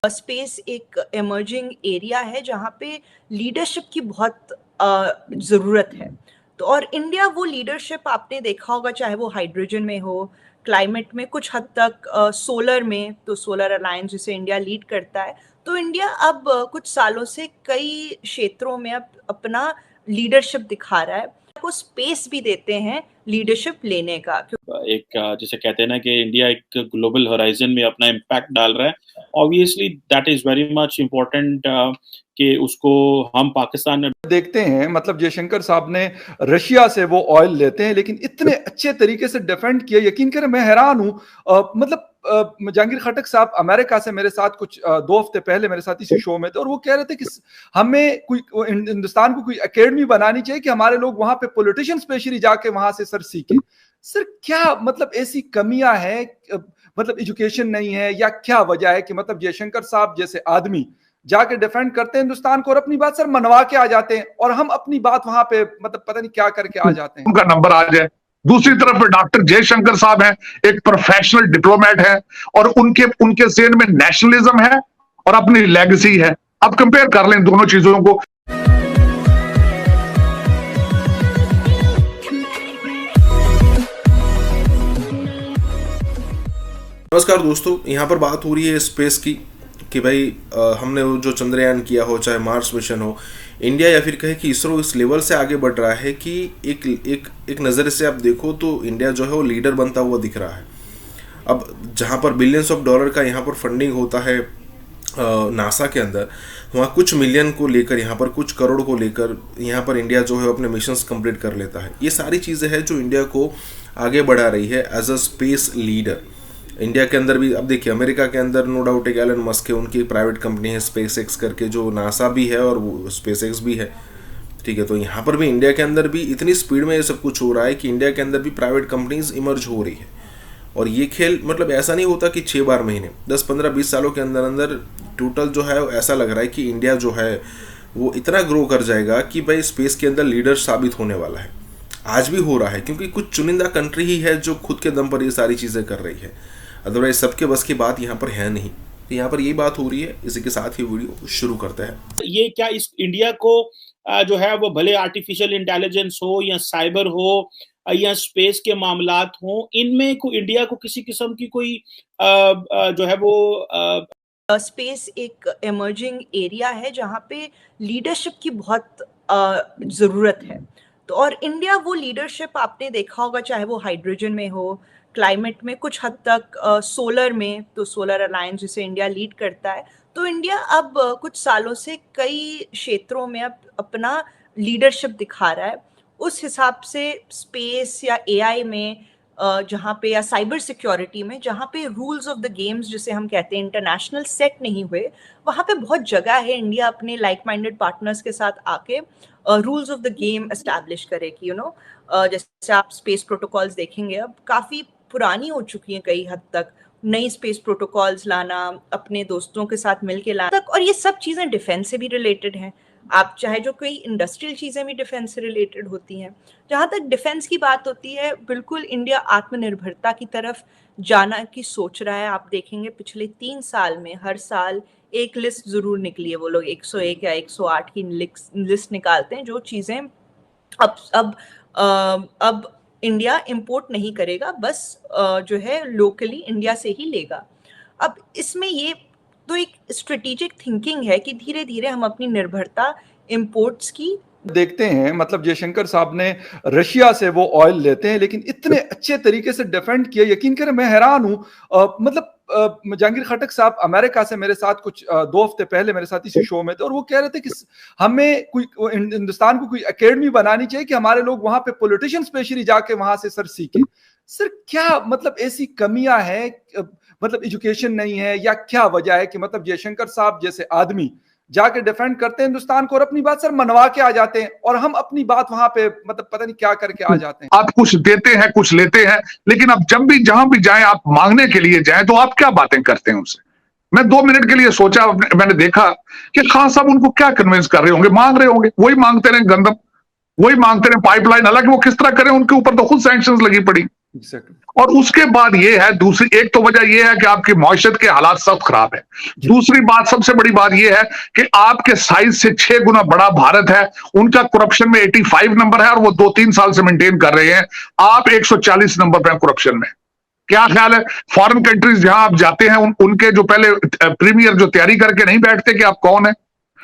Space एक emerging area है जहाँ पे लीडरशिप की बहुत ज़रूरत है। तो और इंडिया वो लीडरशिप आपने देखा होगा, चाहे वो हाइड्रोजन में हो, क्लाइमेट में, कुछ हद तक सोलर में, तो सोलर अलायंस जिसे इंडिया लीड करता है। तो इंडिया अब कुछ सालों से कई क्षेत्रों में अब अपना लीडरशिप दिखा रहा है, को स्पेस भी देते हैं लीडरशिप लेने का। एक जैसे कहते हैं ना कि इंडिया एक ग्लोबल होराइजन में अपना इम्पैक्ट डाल रहा है। Obviously that is very much important कि उसको हम पाकिस्तान में देखते हैं। मतलब जयशंकर साहब ने रशिया से वो ऑयल लेते हैं, लेकिन इतने अच्छे तरीके से डिफेंड किया, यकीन करें मैं हैरान हूं। मतलब जहांगीर खटक साहब अमेरिका से मेरे साथ कुछ 2 हफ्ते पहले मेरे साथ इसी शो में थे, और वो कह रहे थे कि हमें कोई हिंदुस्तान को कोई एकेडमी बनानी चाहिए कि हमारे लोग वहां पे पॉलिटिशियन स्पेशली जाके वहां से सर सीखे। सर क्या मतलब ऐसी कमियां हैं, मतलब एजुकेशन नहीं है या क्या वजह है कि मतलब जयशंकर साहब जैसे आदमी जाके डिफेंड करते हैं हिंदुस्तान को और अपनी बात सर मनवा के आ जाते हैं, और हम अपनी बात वहां पे मतलब पता नहीं क्या करके आ जाते हैं। उनका नंबर आ जाए। दूसरी तरफ डॉक्टर जयशंकर साहब हैं, एक प्रोफेशनल डिप्लोमेट है, और उनके जेहन में नेशनलिज्म है और अपनी लेगेसी है। अब कंपेयर कर लें दोनों चीजों को। नमस्कार दोस्तों, यहाँ पर बात हो रही है स्पेस की कि भाई हमने जो चंद्रयान किया हो, चाहे मार्स मिशन हो, इंडिया या फिर कहे कि इसरो इस लेवल से आगे बढ़ रहा है कि एक नज़र से आप देखो तो इंडिया जो है वो लीडर बनता हुआ दिख रहा है। अब जहाँ पर बिलियंस ऑफ डॉलर का यहाँ पर फंडिंग होता है नासा के अंदर, वहाँ कुछ मिलियन को लेकर, यहाँ पर कुछ करोड़ को लेकर यहाँ पर इंडिया जो है अपने मिशंस कंप्लीट कर लेता है। ये सारी चीज़ें हैं जो इंडिया को आगे बढ़ा रही है as a space leader. India के अंदर भी अब देखिए, अमेरिका के अंदर नो डाउट एक एलन मस्क है, उनकी प्राइवेट कंपनी है स्पेस एक्स करके, जो नासा भी है और वो स्पेस एक्स भी है, ठीक है। तो यहाँ पर भी इंडिया के अंदर भी इतनी स्पीड में ये सब कुछ हो रहा है कि इंडिया के अंदर भी प्राइवेट कंपनीज इमर्ज हो रही है। और ये खेल मतलब ऐसा नहीं होता कि 6-12 महीने, 10, 15, 20 सालों के अंदर अंदर टोटल जो है ऐसा लग रहा है कि इंडिया जो है वो इतना ग्रो कर जाएगा कि भाई स्पेस के अंदर लीडर साबित होने वाला है। आज भी हो रहा है क्योंकि कुछ चुनिंदा कंट्री ही है जो खुद के दम पर ये सारी चीज़ें कर रही है, अदरवाइज सबके बस की बात यहाँ पर है नहीं। तो यहाँ पर ये बात हो रही है, इसी के साथ ही वीडियो शुरू करते हैं। ये क्या इस इंडिया को जो है वो भले आर्टिफिशियल इंटेलिजेंस हो या साइबर हो या स्पेस के मामलात हो, इनमें को इंडिया को किसी किस्म की कोई जो है वो स्पेस एक इमर्जिंग एरिया है जहाँ पे लीडरशिप की बहुत ज़रूरत है। तो और इंडिया वो लीडरशिप आपने देखा होगा, चाहे वो हाइड्रोजन में हो, क्लाइमेट में, कुछ हद तक सोलर में, तो सोलर अलायंस जिसे इंडिया लीड करता है। तो इंडिया अब कुछ सालों से कई क्षेत्रों में अब अपना लीडरशिप दिखा रहा है। उस हिसाब से स्पेस या एआई में जहाँ पे, या साइबर सिक्योरिटी में, जहाँ पे रूल्स ऑफ द गेम्स जिसे हम कहते हैं इंटरनेशनल सेट नहीं हुए, वहाँ पे बहुत जगह है इंडिया अपने लाइक माइंडेड पार्टनर्स के साथ आके rules of the game establish करे कि जैसे आप स्पेस प्रोटोकॉल्स देखेंगे अब काफ़ी पुरानी हो चुकी हैं कई हद तक, नई स्पेस प्रोटोकॉल्स लाना, अपने दोस्तों के साथ मिलके लाना तक, और ये सब चीज़ें डिफेंस से भी रिलेटेड हैं। आप चाहे जो कोई इंडस्ट्रियल चीज़ें भी डिफेंस से रिलेटेड होती हैं। जहाँ तक डिफेंस की बात होती है, बिल्कुल इंडिया आत्मनिर्भरता की तरफ जाना की सोच रहा है। आप देखेंगे पिछले 3 साल में हर साल एक लिस्ट ज़रूर निकली है, वो लोग 101 या 108 की लिस्ट निकालते हैं, जो चीज़ें अब इंडिया इंपोर्ट नहीं करेगा, बस जो है लोकली इंडिया से ही लेगा। अब इसमें ये तो एक स्ट्रेटेजिक थिंकिंग है कि धीरे धीरे हम अपनी निर्भरता इंपोर्ट्स की देखते हैं। मतलब जयशंकर साहब ने रशिया से वो ऑयल लेते हैं, लेकिन इतने अच्छे तरीके से डिफेंड किया, यकीन करें मैं हैरान हूं। मतलब जहांगीर खटक साहब अमेरिका से मेरे साथ कुछ 2 हफ्ते पहले मेरे साथ इसी शो में थे, और वो कह रहे थे कि हमें कोई हिंदुस्तान को कोई एकेडमी बनानी चाहिए कि हमारे लोग वहां पे पॉलिटिशियन स्पेशली जाके वहां से सर सीखे। सर क्या मतलब ऐसी कमियां हैं, मतलब एजुकेशन नहीं है या क्या वजह है कि मतलब जयशंकर साहब जैसे आदमी जाके डिफेंड करते हैं हिंदुस्तान को और अपनी बात सर मनवा के आ जाते हैं, और हम अपनी बात वहां पे मतलब पता नहीं क्या करके आ जाते हैं। आप कुछ देते हैं, कुछ लेते हैं, लेकिन अब जब भी जहां भी जाएं, आप मांगने के लिए जाएं तो आप क्या बातें करते हैं उनसे। मैं 2 मिनट के लिए सोचा, मैंने देखा कि खान साहब उनको क्या कन्विंस कर रहे होंगे, मांग रहे होंगे, वही मांगते रहे गंदम, वही मांगते रहे पाइपलाइन। हालांकि वो किस तरह करें, उनके ऊपर तो खुद सैंक्शंस लगी पड़ी। Exactly. और उसके बाद ये है, दूसरी एक तो वजह ये है कि आपकी मईशत के हालात सब खराब है। दूसरी बात, सबसे बड़ी बात ये है कि आपके साइज से 6 गुना बड़ा भारत है, उनका करप्शन में 85 नंबर है और वो 2-3 साल से मेंटेन कर रहे हैं। आप 140 नंबर पे हैं करप्शन में। क्या ख्याल है, फॉरेन कंट्रीज जहां आप जाते हैं उनके जो पहले प्रीमियर जो तैयारी करके नहीं बैठते कि आप कौन है,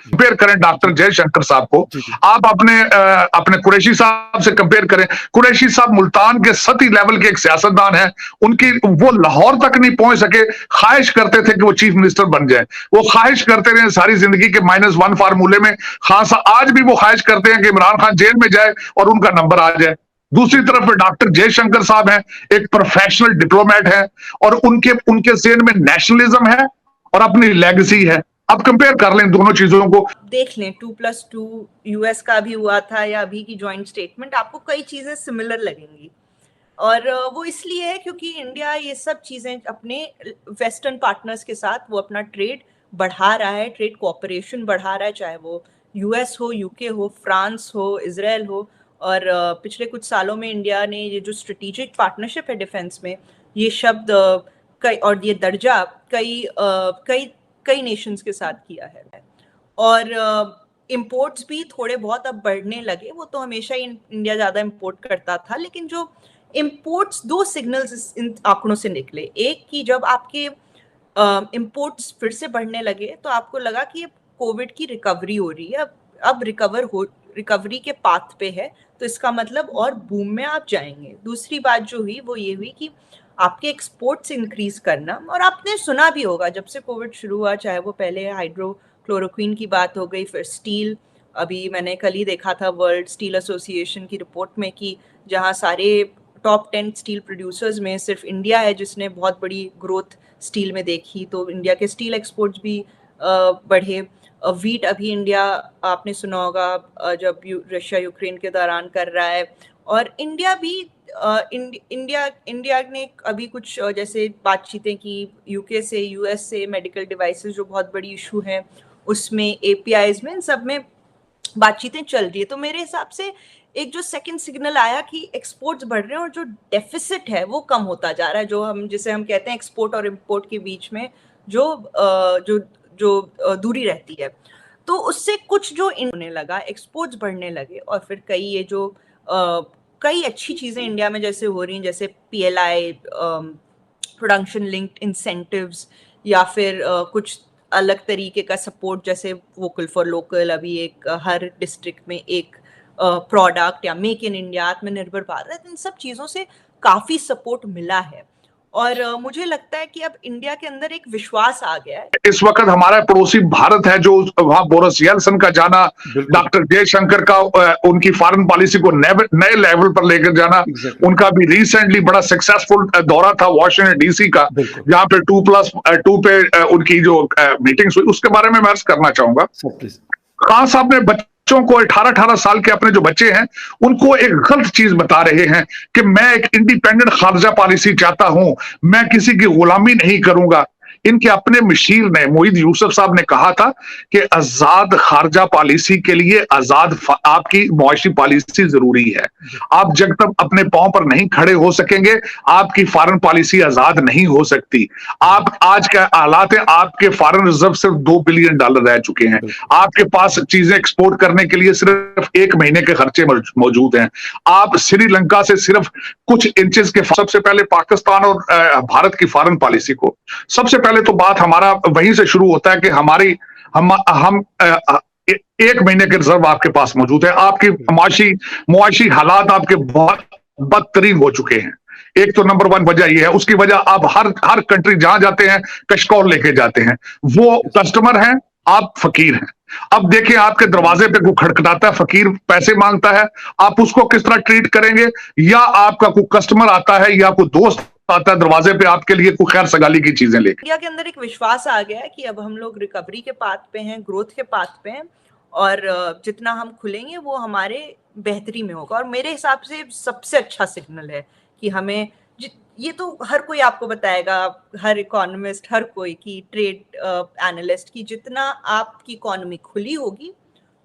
कंपेयर करें डॉक्टर जयशंकर साहब को, आप अपने कुरैशी साहब से कंपेयर करें। कुरैशी साहब मुल्तान के सती लेवल के एक सियासतदान हैं, उनकी वो लाहौर तक नहीं पहुंच सके, ख्वाहिश करते थे कि वो चीफ मिनिस्टर बन जाए, वो ख्वाहिश करते रहे सारी जिंदगी के -1 फार्मूले में। खान साहब आज भी वो ख्वाहिश करते हैं कि इमरान खान जेल में जाए और उनका नंबर आ जाए। दूसरी तरफ डॉक्टर जयशंकर साहब हैं, एक प्रोफेशनल डिप्लोमेट है और उनके ज़हन में नेशनलिज्म है और अपनी लेगेसी है। अब कंपेयर कर लें दोनों चीजों को, देख लें 2+2 यूएस का भी हुआ था या अभी की जॉइंट स्टेटमेंट, आपको कई चीजें सिमिलर लगेंगी। और वो इसलिए है क्योंकि इंडिया ये सब चीजें अपने वेस्टर्न पार्टनर्स के साथ वो अपना ट्रेड बढ़ा रहा है, ट्रेड कोऑपरेशन बढ़ा रहा है, चाहे वो यूएस हो, यूके हो, फ्रांस हो, इजराइल हो। और पिछले कुछ सालों में इंडिया ने ये जो स्ट्रेटेजिक पार्टनरशिप है डिफेंस में, ये शब्द कई और ये दर्जा कई नेशंस के साथ किया है। और इंपोर्ट्स भी थोड़े बहुत अब बढ़ने लगे, वो तो हमेशा ही इंडिया ज़्यादा इंपोर्ट करता था, लेकिन जो इंपोर्ट्स, 2 सिग्नल्स इन आंकड़ों से निकले। एक कि जब आपके इंपोर्ट्स फिर से बढ़ने लगे तो आपको लगा कि कोविड की रिकवरी हो रही है, अब रिकवरी के पाथ पे है, तो इसका मतलब और बूम में आप जाएंगे। दूसरी बात जो हुई वो ये हुई कि आपके एक्सपोर्ट्स इंक्रीज करना, और आपने सुना भी होगा जब से कोविड शुरू हुआ, चाहे वो पहले हाइड्रोक्लोरोक्विन की बात हो गई, फिर स्टील, अभी मैंने कल ही देखा था वर्ल्ड स्टील एसोसिएशन की रिपोर्ट में कि जहां सारे टॉप 10 स्टील प्रोड्यूसर्स में सिर्फ इंडिया है जिसने बहुत बड़ी ग्रोथ स्टील में देखी, तो इंडिया के स्टील एक्सपोर्ट्स भी बढ़े। वीट अभी इंडिया, आपने सुना होगा जब रशिया यूक्रेन के दौरान कर रहा है, और इंडिया भी इंडिया ने अभी कुछ जैसे बातचीतें की यूके से, यूएस से, मेडिकल डिवाइसेस जो बहुत बड़ी इशू है उसमें, एपीआईज में, इन सब में बातचीतें चल रही है। तो मेरे हिसाब से एक जो सेकंड सिग्नल आया कि एक्सपोर्ट्स बढ़ रहे हैं और जो डेफिसिट है वो कम होता जा रहा है, जो जिसे हम कहते हैं एक्सपोर्ट और इम्पोर्ट के बीच में जो दूरी रहती है, तो उससे कुछ जो होने लगा, एक्सपोर्ट्स बढ़ने लगे। और फिर कई अच्छी चीजें इंडिया में जैसे हो रही हैं, जैसे पीएलआई, प्रोडक्शन लिंक्ड इंसेंटिव्स, या फिर कुछ अलग तरीके का सपोर्ट, जैसे वोकल फॉर लोकल, अभी एक हर डिस्ट्रिक्ट में एक प्रोडक्ट, या मेक इन इंडिया, आत्मनिर्भर भारत, इन सब चीज़ों से काफ़ी सपोर्ट मिला है। और मुझे लगता है कि अब इंडिया के अंदर एक विश्वास आ गया है। इस वक्त हमारा पड़ोसी भारत है, जो वहां बोरिस यल्सन का जाना, डॉक्टर जयशंकर का उनकी फॉरेन पॉलिसी को नए लेवल पर लेकर जाना, उनका भी रिसेंटली बड़ा सक्सेसफुल दौरा था वॉशिंगटन डीसी का, जहां पे 2+2 पे उनकी जो मीटिंग्स हुई, उसके बारे में मैं अर्ज करना चाहूंगा। खान साहब ने बच्चों को 18-18 साल के अपने जो बच्चे हैं उनको एक गलत चीज बता रहे हैं कि मैं एक इंडिपेंडेंट खारजा पॉलिसी चाहता हूं, मैं किसी की गुलामी नहीं करूंगा। इनके अपने मशीर ने, मोहित यूसुफ साहब ने कहा था कि आजाद खारजा पॉलिसी के लिए आजाद आपकी मुआशी पॉलिसी जरूरी है। आप जब तक अपने पांव पर नहीं खड़े हो सकेंगे, आपकी फॉरेन पॉलिसी आजाद नहीं हो सकती। आप आज का हालात है, आपके फॉरेन रिजर्व सिर्फ $2 बिलियन रह चुके हैं। आपके पास चीजें एक्सपोर्ट करने के लिए सिर्फ 1 महीने के खर्चे मौजूद हैं। आप श्रीलंका से सिर्फ कुछ इंचेस के, सबसे पहले पाकिस्तान और भारत की फॉरेन पॉलिसी को, सबसे पहले तो बात हमारा वहीं से शुरू होता है कि हम 1 महीने के रिजर्व आपके पास मौजूद है। आपकी मुआशी हालात आपके बहुत बदतरीन हो चुके हैं। एक तो नंबर 1 वजह यह है। उसकी वजह आप हर कंट्री जहां जाते हैं कशकौल लेके जाते हैं, वो कस्टमर हैं, आप फकीर हैं। अब देखिए, आपके दरवाजे पे कोई खड़खड़ाता है, फकीर पैसे मांगता है, आप उसको किस तरह ट्रीट करेंगे? या आपका कोई कस्टमर आता है या कोई दोस्त आता है दरवाजे पे आपके लिए कोई खैर सगाली की चीजें लेके। इंडिया के अंदर एक विश्वास आ गया है कि अब हम लोग रिकवरी के पाथ पे हैं, ग्रोथ के पाथ पे हैं, और जितना हम खुलेंगे वो हमारे बेहतरी में होगा। और मेरे हिसाब से सबसे अच्छा सिग्नल है कि हमें, ये तो हर कोई आपको बताएगा, हर इकोनॉमिस्ट, हर कोई की, ट्रेड एनालिस्ट की, जितना आपकी इकोनॉमी खुली होगी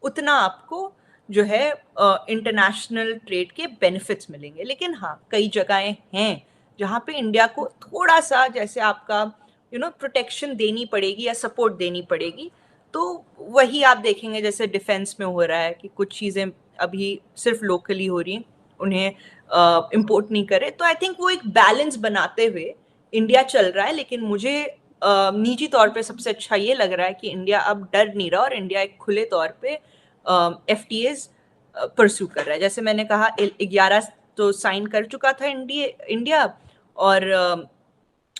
उतना आपको जो है इंटरनेशनल ट्रेड के बेनिफिट्स मिलेंगे। लेकिन हाँ, कई जगहें हैं जहाँ पे इंडिया को थोड़ा सा जैसे आपका प्रोटेक्शन देनी पड़ेगी या सपोर्ट देनी पड़ेगी। तो वही आप देखेंगे जैसे डिफेंस में हो रहा है कि कुछ चीज़ें अभी सिर्फ लोकली हो रही हैं, उन्हें इम्पोर्ट नहीं करे। तो आई थिंक वो एक बैलेंस बनाते हुए इंडिया चल रहा है। लेकिन मुझे निजी तौर पे सबसे अच्छा ये लग रहा है कि इंडिया अब डर नहीं रहा और इंडिया एक खुले तौर पे FTAs परस्यू कर रहा है। जैसे मैंने कहा 11 तो साइन कर चुका था इंडिया, और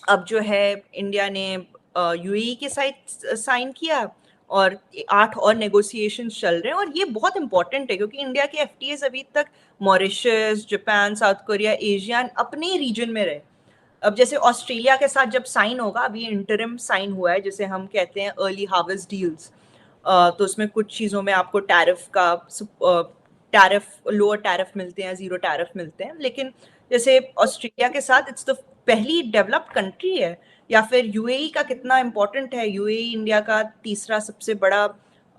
अब जो है इंडिया ने UAE के साथ साइन किया और 8 और नेगोशिएशंस चल रहे हैं। और ये बहुत इंपॉर्टेंट है क्योंकि इंडिया के FTAs अभी तक Mauritius, Japan, south Korea, Asian अपने ही रीजन में रहे। अब जैसे ऑस्ट्रेलिया के साथ जब साइन होगा, अभी इंटरिम साइन हुआ है जिसे हम कहते हैं अर्ली हार्वेस्ट डील्स, तो उसमें कुछ चीज़ों में आपको लोअर टैरिफ मिलते हैं, 0 टैरिफ मिलते हैं। लेकिन जैसे ऑस्ट्रेलिया के साथ इट्स द पहली डेवलप्ड कंट्री है, या फिर UAE का कितना इम्पोर्टेंट है। UAE इंडिया का तीसरा सबसे बड़ा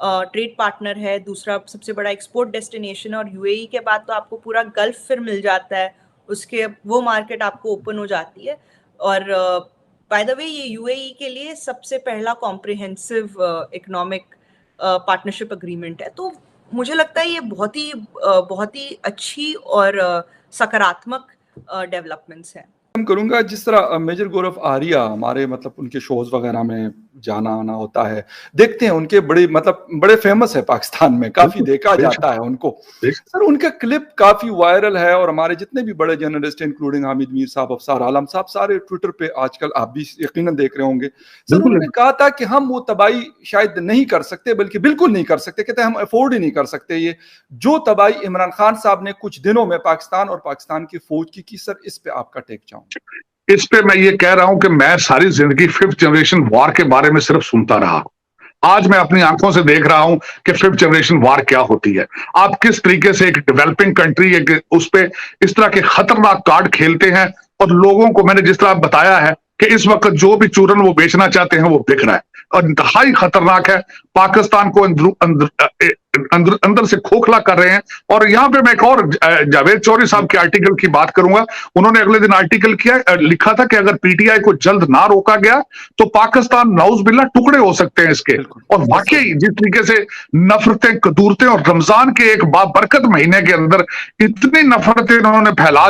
ट्रेड पार्टनर है, दूसरा सबसे बड़ा एक्सपोर्ट डेस्टिनेशन है, और UAE के बाद तो आपको पूरा गल्फ फिर मिल जाता है, उसके वो मार्केट आपको ओपन हो जाती है। और बाय द वे ये UAE के लिए सबसे पहला कॉम्प्रिहेंसिव इकोनॉमिक पार्टनरशिप एग्रीमेंट है। तो मुझे लगता है ये बहुत ही अच्छी और सकारात्मक डेवलपमेंट्स हैं। करूंगा जिस तरह मेजर गौरव आर्या हमारे मतलब उनके शोज वगैरह में जाना आना होता है, देखते हैं उनके बड़े फेमस है पाकिस्तान में, काफी देखा जाता है उनको। सर उनका क्लिप काफी वायरल है और हमारे जितने भी बड़े जर्नलिस्ट इंक्लूडिंग हामिद मीर साहब, अफसार आलम साहब, सारे ट्विटर पे आजकल आप भी यकीनन देख रहे होंगे। सर उन्होंने कहा था कि हम वो तबाही शायद नहीं कर सकते, बल्कि बिल्कुल नहीं कर सकते, कहते हम अफोर्ड ही नहीं कर सकते ये जो तबाही इमरान खान साहब ने कुछ दिनों में पाकिस्तान और पाकिस्तान की फौज की। सर इस पे आपका टेक चाहूंगा। इस पे मैं ये कह रहा हूं कि मैं सारी जिंदगी 5th जनरेशन वॉर के बारे में सिर्फ सुनता रहा। आज मैं अपनी आंखों से देख रहा हूं कि 5th जनरेशन वॉर क्या होती है। आप किस तरीके से एक डेवलपिंग कंट्री उस पे इस तरह के खतरनाक कार्ड खेलते हैं, और लोगों को मैंने जिस तरह बताया है कि इस वक्त जो भी चूरन वो बेचना चाहते हैं वो बिक रहा है और इंतहाई खतरनाक है। पाकिस्तान को अंदर से खोखला कर रहे हैं। और यहां पे मैं एक और जावेद चौधरी साहब के आर्टिकल की बात करूंगा। उन्होंने अगले दिन आर्टिकल लिखा था कि अगर PTI को जल्द ना रोका गया तो पाकिस्तान नाउज बिल्ला टुकड़े हो सकते हैं इसके। और वाकई जिस तरीके से नफरतें, कदूरतें और रमजान के एक बाबरकत महीने के अंदर इतनी नफरतें इन्होंने फैला